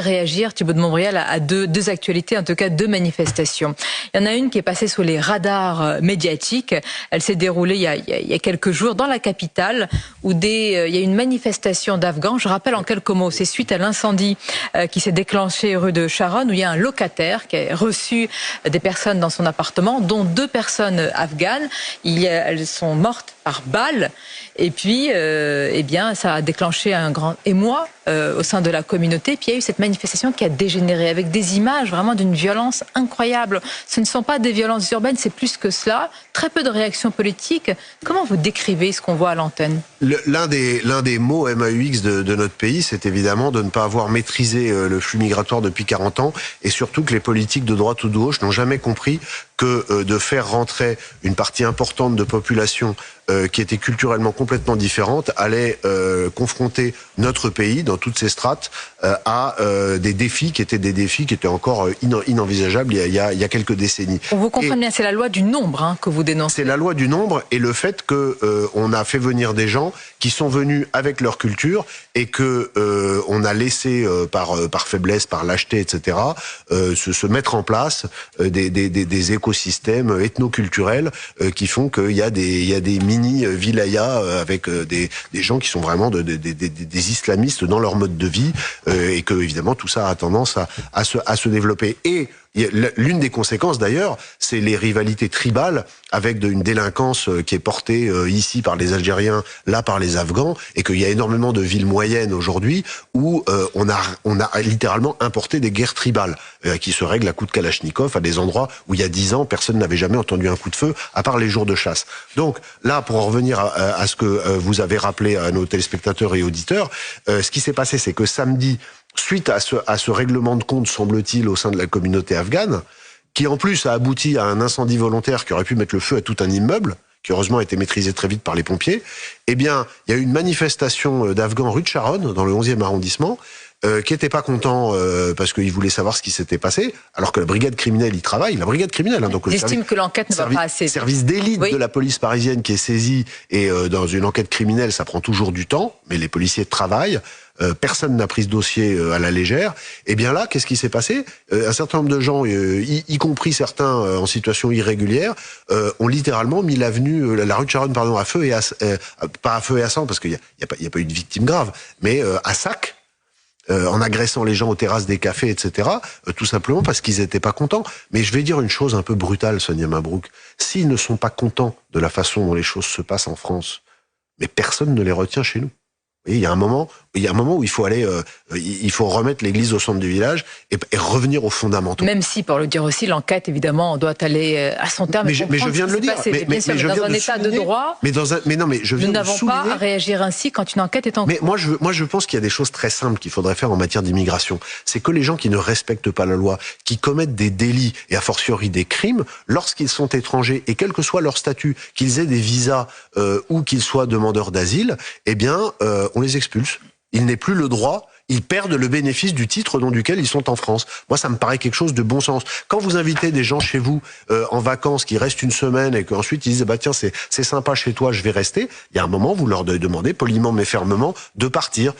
Réagir, Thibault de Montbrial, à deux actualités, en tout cas deux manifestations. Il y en a une qui est passée sous les radars médiatiques. Elle s'est déroulée il y a quelques jours dans la capitale où il y a une manifestation d'Afghans. Je rappelle en quelques mots, c'est suite à l'incendie qui s'est déclenché rue de Charonne où il y a un locataire qui a reçu des personnes dans son appartement, dont 2 personnes afghanes. Elles sont mortes par balle et puis eh bien, ça a déclenché un grand émoi au sein de la communauté. Puis il y a eu cette manifestation qui a dégénéré avec des images vraiment d'une violence incroyable. Ce ne sont pas des violences urbaines, c'est plus que cela. Très peu de réactions politiques. Comment vous décrivez ce qu'on voit à l'antenne? L'un des mots MAUX de notre pays, c'est évidemment de ne pas avoir maîtrisé le flux migratoire depuis 40 ans et surtout que les politiques de droite ou de gauche n'ont jamais compris que de faire rentrer une partie importante de population qui était culturellement complètement différente allait confronter notre pays dans toutes ses strates à des défis qui étaient encore inenvisageables il y a quelques décennies. On vous comprend bien, c'est la loi du nombre que vous dénoncez. C'est la loi du nombre et le fait que on a fait venir des gens qui sont venus avec leur culture et que on a laissé par faiblesse, par lâcheté, etc. se mettre en place des écosystèmes ethnoculturels qui font qu'il y a des mini wilayas avec des gens qui sont vraiment des islamistes dans leur mode de vie et que évidemment tout ça a tendance à se développer. Et l'une des conséquences d'ailleurs, c'est les rivalités tribales avec une délinquance qui est portée ici par les Algériens, là par les Afghans, et qu'il y a énormément de villes moyennes aujourd'hui où on a littéralement importé des guerres tribales qui se règlent à coups de Kalachnikov à des endroits où il y a 10 ans personne n'avait jamais entendu un coup de feu à part les jours de chasse. Donc là, pour en revenir à ce que vous avez rappelé à nos téléspectateurs et auditeurs, ce qui s'est passé, c'est que samedi, suite à ce règlement de compte, semble-t-il, au sein de la communauté afghane, qui en plus a abouti à un incendie volontaire qui aurait pu mettre le feu à tout un immeuble, qui heureusement a été maîtrisé très vite par les pompiers, eh bien, il y a eu une manifestation d'Afghans rue de Charonne, dans le 11e arrondissement, qui n'étaient pas contents parce qu'ils voulaient savoir ce qui s'était passé, alors que la brigade criminelle y travaille. La brigade criminelle, donc j'estime que l'enquête ne va pas assez. Service d'élite de la police parisienne qui est saisi, et dans une enquête criminelle, ça prend toujours du temps, mais les policiers travaillent. Personne n'a pris ce dossier à la légère. Et bien là, qu'est-ce qui s'est passé? Un certain nombre de gens, y compris certains en situation irrégulière, ont littéralement mis l'avenue, la rue de Charonne, pardon, à feu et pas à feu et à sang, parce qu'il y a pas eu de victime grave, mais à sac. En agressant les gens aux terrasses des cafés, etc., tout simplement parce qu'ils n'étaient pas contents. Mais je vais dire une chose un peu brutale, Sonia Mabrouk. S'ils ne sont pas contents de la façon dont les choses se passent en France, mais personne ne les retient chez nous. Vous voyez, il y a un moment où il faut aller, il faut remettre l'église au centre du village et revenir aux fondamentaux. Même si, pour le dire aussi, l'enquête, évidemment, doit aller à son terme. Mais je viens de le dire. Mais dans un état de droit, nous n'avons pas à réagir ainsi quand une enquête est en cours. Mais moi, je pense qu'il y a des choses très simples qu'il faudrait faire en matière d'immigration. C'est que les gens qui ne respectent pas la loi, qui commettent des délits et a fortiori des crimes, lorsqu'ils sont étrangers et quel que soit leur statut, qu'ils aient des visas ou qu'ils soient demandeurs d'asile, eh bien, on les expulse. Ils n'aient plus le droit, ils perdent le bénéfice du titre dans duquel ils sont en France. Moi, ça me paraît quelque chose de bon sens. Quand vous invitez des gens chez vous en vacances qui restent une semaine et qu'ensuite ils disent bah tiens c'est sympa chez toi, je vais rester, il y a un moment vous leur demandez poliment mais fermement de partir.